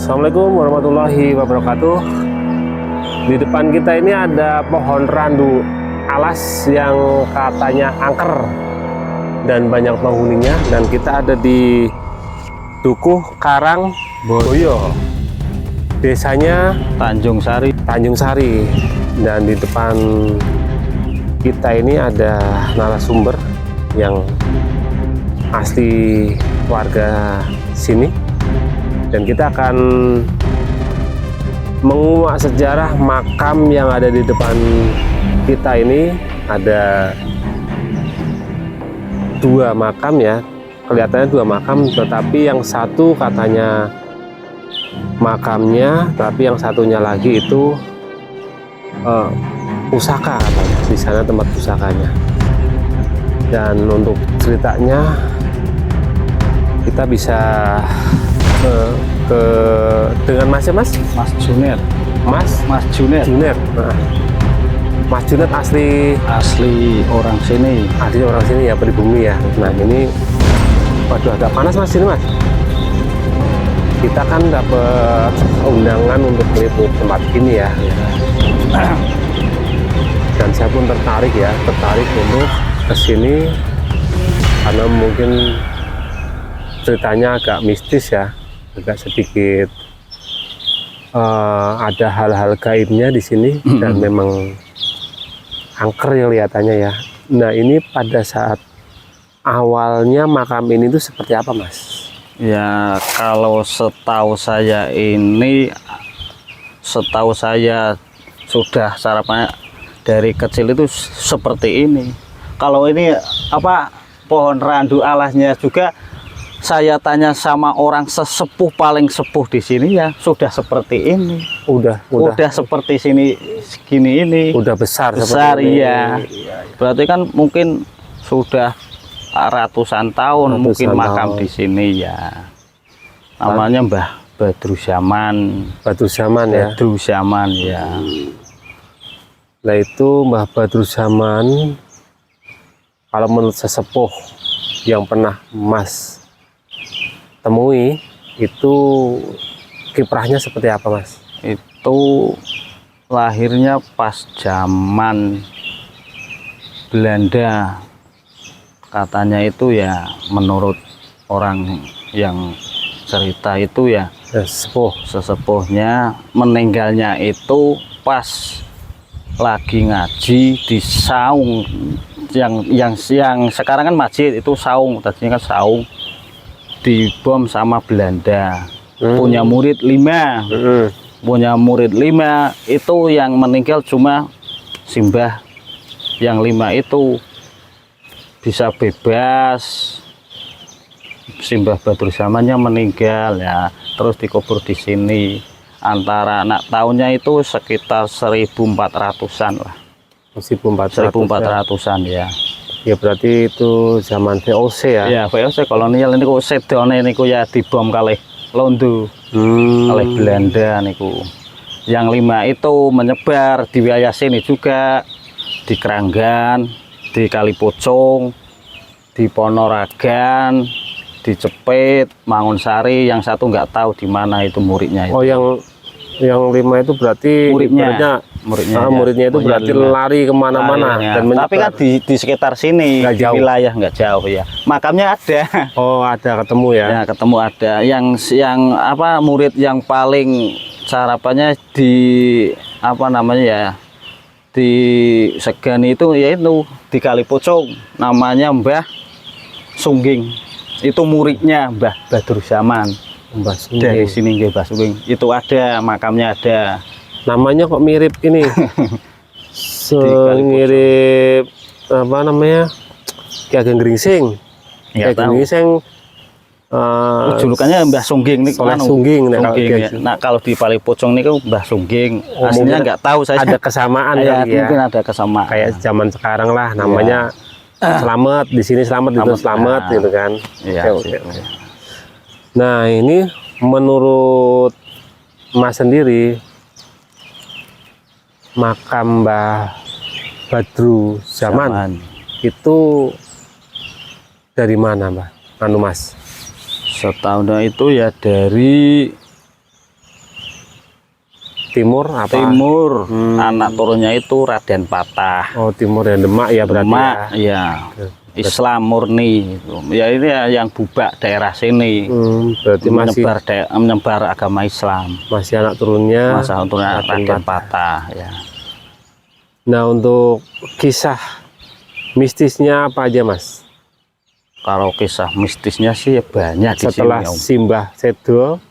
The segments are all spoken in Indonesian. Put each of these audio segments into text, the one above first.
Assalamualaikum warahmatullahi wabarakatuh. Di depan kita ini ada pohon randu alas yang katanya angker dan banyak penghuninya, dan kita ada di Dukuh Karang Boyo, desanya Tanjung Sari. Dan di depan kita ini ada narasumber yang asli warga sini, dan kita akan menguak sejarah makam yang ada di depan kita ini. Ada dua makam ya, kelihatannya dua makam, tetapi yang satu katanya makamnya, tapi yang satunya lagi itu pusaka katanya, di sana tempat pusakanya. Dan untuk ceritanya kita bisa dengan Mas Junet. Mas Junet. Nah, Mas Junet asli orang sini. Asli orang sini ya, pribumi ya. Nah ini, waduh agak panas Mas ini Mas. Kita kan dapat undangan untuk meliput tempat ini ya. Dan saya pun tertarik untuk kesini karena mungkin ceritanya agak mistis ya, agak sedikit ada hal-hal gaibnya di sini, dan memang angker ya kelihatannya ya. Nah ini pada saat awalnya makam ini tuh seperti apa Mas? Ya kalau setahu saya sudah sarapannya dari kecil itu seperti ini. Kalau ini pohon randu alasnya juga, saya tanya sama orang sesepuh paling sepuh di sini ya sudah seperti ini. Udah seperti segini ini. Udah besar iya. Berarti kan mungkin sudah ratusan tahun mungkin makam di sini ya. Namanya Mbah Badruzaman ya. Nah itu Mbah Badruzaman, kalau menurut sesepuh yang pernah Mas temui, itu kiprahnya seperti apa Mas? Itu lahirnya pas zaman Belanda. Katanya itu ya, menurut orang yang cerita itu ya, sesepuhnya meninggalnya itu pas lagi ngaji di saung yang sekarang kan masjid, itu saung, tadinya kan saung, dibom sama Belanda. Punya murid 5, itu yang meninggal cuma Simbah yang 5 itu bisa bebas. Simbah Badruzamannya meninggal ya, terus dikubur di sini. Antara tahunnya itu sekitar 1400-an lah. 1400-an ya. Ya berarti itu zaman VOC ya. Ya VOC kolonial ini kok sedone niku ya dibom kalih Londo. Oleh Belanda niku. Yang 5 itu menyebar di wilayah sini juga, di Keranggan, di Kalipocong, di Ponoragan, di Cepit, Mangunsari. Yang satu nggak tahu di mana itu muridnya itu. Oh yang 5 itu berarti muridnya itu berarti lari kemana-mana dan menyebar. Tapi kan di sekitar sini, di wilayah nggak jauh ya. Makamnya ada. Oh ada, ketemu ya? Ya ketemu ada. Yang murid yang paling sarapannya di di Segani itu, yaitu di Kalipocong, namanya Mbah Sungging. Itu muridnya Mbah Badruzaman. Dari sini nggih Mbah Sungging. Itu ada makamnya ada. Namanya kok mirip ini. Mirip apa namanya? Ki Ageng Gringsing. Ki Ageng Gringsing. Julukannya Mbah Sungging nih, Sungging. Nah kalau di Kalipocong nih Mbah Sungging, aslinya nggak tahu saya. Ada kesamaan ya, mungkin ada kesamaan. Kayak zaman sekarang lah, namanya Selamat, di sini Selamat, itu Selamat gitu kan. Oke. Nah ini menurut Mas sendiri, makam Mbah Badruzaman itu dari mana Mbah? Mas? Setahunnya itu ya dari timur apa? Timur. Anak turunnya itu Raden Patah. Oh, timur yang Demak ya berarti. Demak, ya. ya. Islam murni. Ya ini yang bubak daerah sini. Berarti masih menyebar agama Islam. Masih anak turunnya. Masa turunnya Raden Patah. Ya. Nah, untuk kisah mistisnya apa aja, Mas? Kalau kisah mistisnya sih banyak di Setelah sini, Om. Simbah Sedo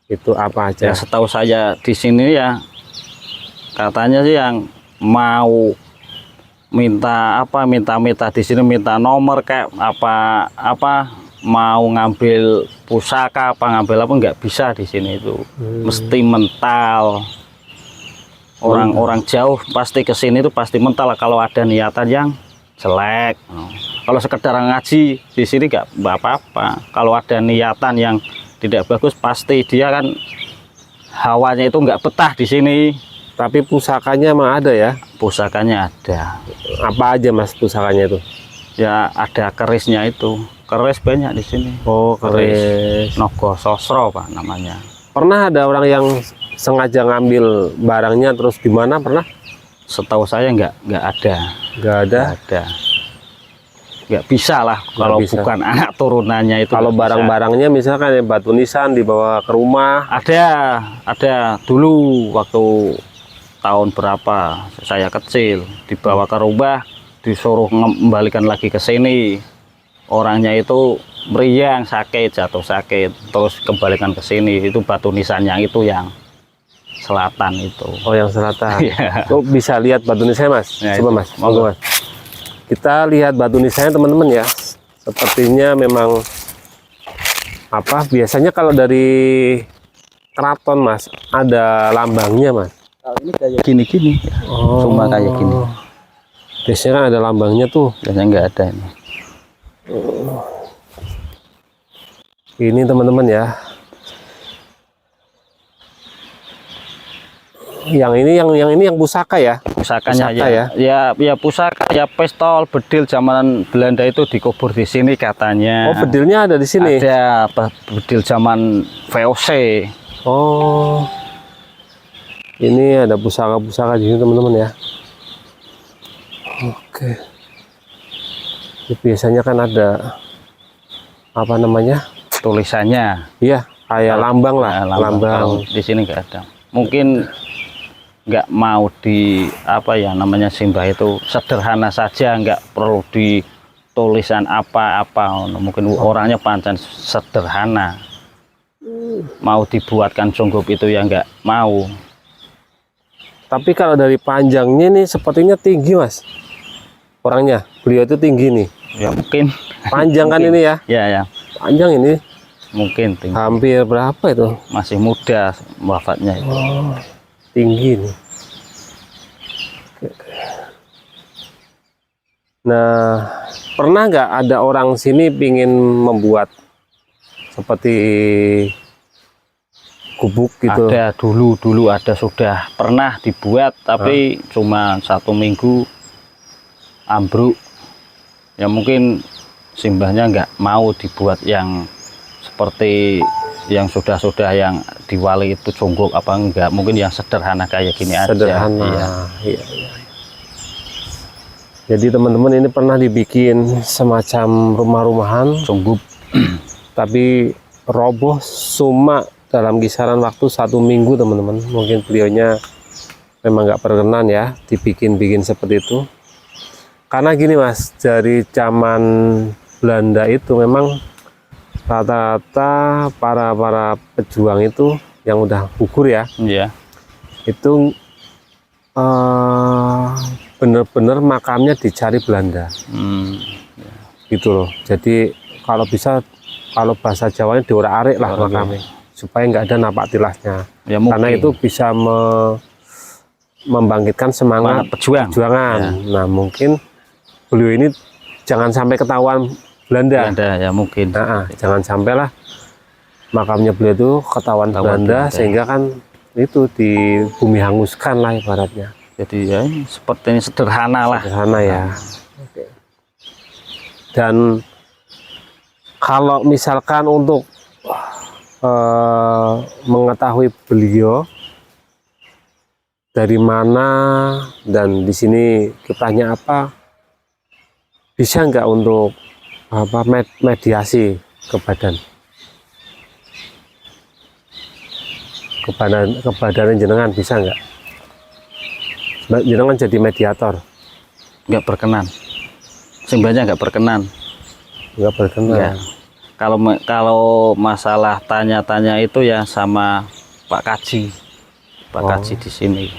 itu apa aja? Ya, setahu saya di sini ya katanya sih yang mau minta di sini minta nomor kayak apa mau ngambil pusaka ngambil apa nggak bisa di sini itu. Mesti mental. Orang-orang jauh pasti ke sini itu pasti mental kalau ada niatan yang jelek. Kalau sekedar ngaji di sini nggak apa-apa. Kalau ada niatan yang tidak bagus pasti dia kan hawanya itu nggak betah di sini. Tapi pusakanya emang ada ya? Pusakanya ada. Apa aja, Mas, pusakanya itu? Ya ada kerisnya itu. Keris banyak di sini. Oh, keris. Nogo Sosro Pak namanya. Pernah ada orang yang sengaja ngambil barangnya terus gimana? Pernah? Setahu saya nggak ada. Nggak ada. Nggak ada. Nggak bisa lah kalau bisa. bukan anak turunannya itu. Kalau barang-barangnya misalkan ya batu nisan dibawa ke rumah. Ada dulu waktu tahun berapa saya kecil dibawa ke rumah disuruh kembalikan lagi ke sini. Orangnya itu meriang jatuh sakit terus kembalikan ke sini. Itu batu nisan yang itu yang selatan itu. Oh, yang selatan. Iya. Oh, bisa lihat batu nisannya, Mas? Ya, Coba, itu. Mas. Monggo, Mas. Kita lihat batu nisannya, teman-teman ya. Sepertinya memang apa? Biasanya kalau dari keraton, Mas, ada lambangnya, Mas. Kalau ini kayak gini-gini. Oh. Cuma kayak gini. Biasanya kan ada lambangnya tuh. Biasanya nggak ada ini. Ini teman-teman ya. Yang ini yang pusaka ya. Pusakanya Pusaka ya pusaka ya pistol bedil zaman Belanda itu dikubur di sini katanya. Oh, bedilnya ada di sini. Ada bedil zaman VOC. Oh. Ini ada pusaka-pusaka di sini teman-teman ya. Oke. Ini biasanya kan ada apa namanya? Tulisannya. Iya, kayak lambang lah, lambang. Di sini nggak ada. Mungkin nggak mau di apa ya namanya simbah itu sederhana saja, nggak perlu di tulisan apa-apa. Mungkin orangnya pancen sederhana. Mau dibuatkan sunggup itu ya nggak mau. Tapi kalau dari panjangnya nih sepertinya tinggi, Mas. Orangnya, beliau itu tinggi nih. Ya mungkin. Panjang kan ini ya? Ya. Panjang ini. Mungkin tinggi. Hampir berapa itu? Masih muda wafatnya itu. Oh, tinggi nih. Nah, pernah nggak ada orang sini pingin membuat seperti gubuk gitu? Ada dulu ada sudah pernah dibuat tapi cuma 1 minggu ambruk. Ya mungkin simbahnya nggak mau dibuat yang seperti yang sudah yang diwali itu cungguk apa enggak, mungkin yang sederhana kayak gini sederhana aja. Iya. Jadi teman-teman ini pernah dibikin semacam rumah-rumahan cunggup tapi roboh cuma dalam kisaran waktu 1 minggu teman-teman. Mungkin beliaunya memang nggak berkenan ya dibikin seperti itu, karena gini, Mas, dari zaman Belanda itu memang rata-rata para pejuang itu yang udah gugur ya, itu bener-bener makamnya dicari Belanda. Gitu loh. Jadi kalau bisa, kalau bahasa Jawanya diorak-arik lah makamnya, supaya nggak ada napak tilasnya ya, karena itu bisa membangkitkan semangat perjuangan. Nah, mungkin beliau ini jangan sampai ketahuan Belanda ya mungkin. Jangan sampailah makamnya beliau itu ketahuan Belanda sehingga kan itu di bumi hanguskan lah ibaratnya. Jadi ya sepertinya sederhana lah. Sederhana ya. Oke. Dan kalau misalkan untuk mengetahui beliau dari mana dan di sini kiprahnya apa, bisa nggak untuk apa mediasi ke badan jenengan, bisa nggak jenengan jadi mediator? Nggak berkenan, sebenarnya nggak berkenan. Nggak berkenan. Ya. Kalau masalah tanya-tanya itu ya sama Pak Kaji, Kaji di sini.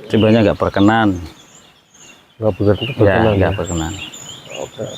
Sebenarnya nggak berkenan. Nggak berkenan. Nggak berkenan. Oke.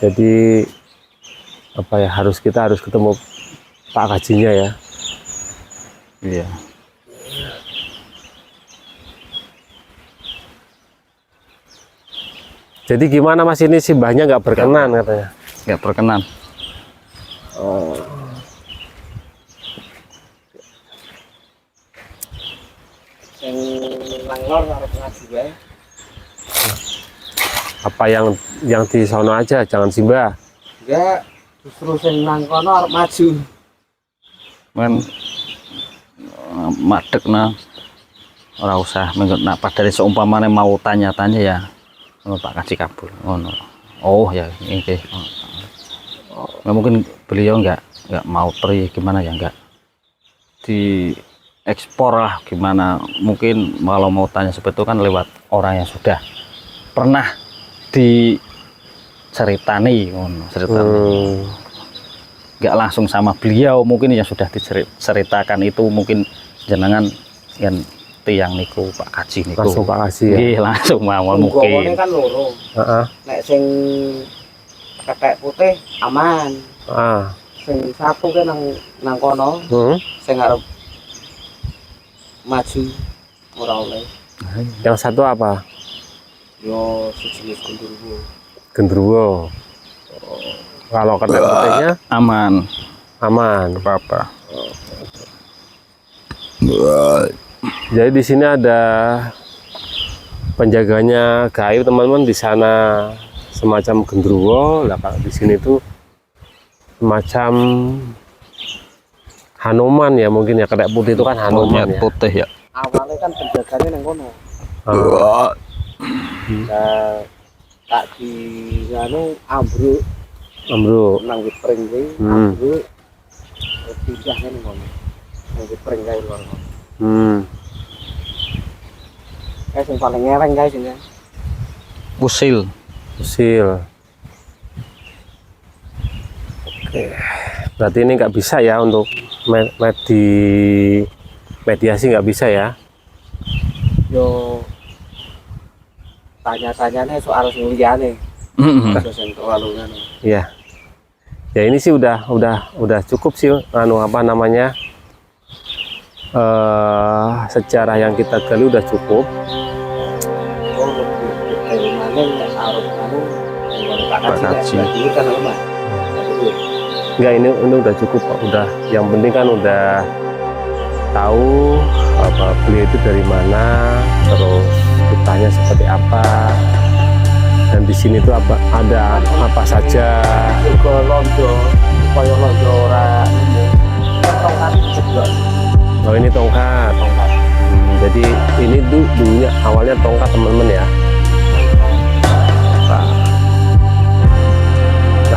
Jadi apa ya, kita harus ketemu Pak Kajinya ya. Iya. Jadi gimana Mas, ini simbahnya nggak berkenan katanya? Nggak berkenan. Oh. Apa yang di sono aja, jangan simbah. Enggak, justru sing nang kono arep maju. Kan madek nah, ora usah nak padahal seumpamane mau tanya-tanya ya Pak Kaji kabul. Oh ya ini. Nah, mungkin beliau nggak mau gimana ya, nggak di ekspor lah gimana. Mungkin kalau mau tanya seperti itu kan lewat orang yang sudah pernah diceritani, nggak langsung sama beliau. Mungkin yang sudah diceritakan itu mungkin jenengan yang tiang niku Pak Kaji niku. Langsung Pak Kaji ya? Iya, langsung mawon mungkin. Kan loro. Nek sing ketek putih aman. Sing satu kan nang kono. Sing arep maju ora oleh. Yang satu apa? Yo sejenis genderuwo. Genderuwo. Kalau ketek putihnya Aman. Apa-apa. Jadi di sini ada penjaganya gaib teman-teman, di sana semacam genderuwo. Lah kalau di sini tuh semacam Hanuman ya, mungkin ya, ketek putih itu kan Hanuman ya. Putih ya. Awalnya kan penjaganya nang kono. Tak di anu ambruk nang pring kuwi, ambruk pindah nang kono. Nang pring kae luar kono. Sing paling ngereng guys ini. Usil. Oke. Berarti ini nggak bisa ya untuk mediasi, nggak bisa ya? Yo tanya-tanyanya soal sing liyane. Terus yang terlalu ngene. Iya. Ya ini sih udah cukup sih, apa namanya, sejarah yang kita gali udah cukup. Pak Kaji. Enggak, ini udah cukup Pak. Udah, yang penting kan udah tahu apa beliau itu dari mana, terus kitanya seperti apa, dan di sini tuh ada apa saja. Juga londo, supaya londo ora tongkat juga. Oh, ini tongkat. Jadi ini tuh dulunya awalnya tongkat teman-teman ya.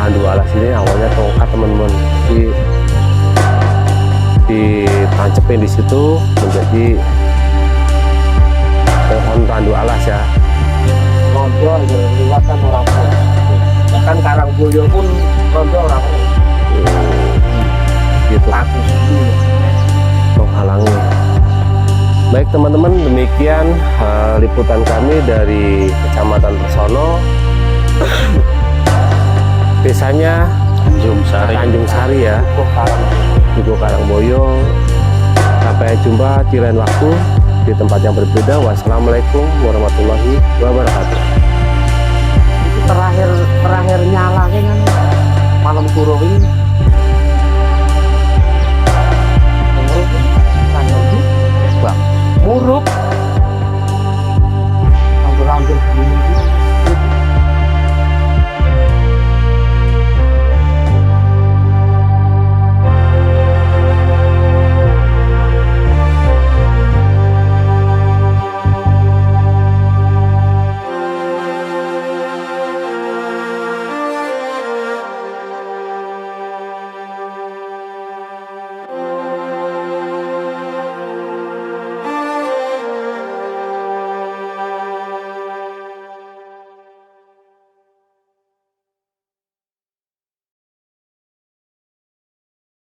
Randu alas ini awalnya tongkat teman-teman. Jadi ditancepin di situ menjadi pohon randu alas ya. Londo liwat kan orang. Bahkan Karangboyo pun londo orang. Gitu. Aku Menghalangi. Baik teman-teman, demikian liputan kami dari Kecamatan Tersono, desanya Tanjung Sari ya, Dukuh Karangboyo. Sampai jumpa di lain waktu di tempat yang berbeda. Wassalamualaikum warahmatullahi wabarakatuh. terakhir nyala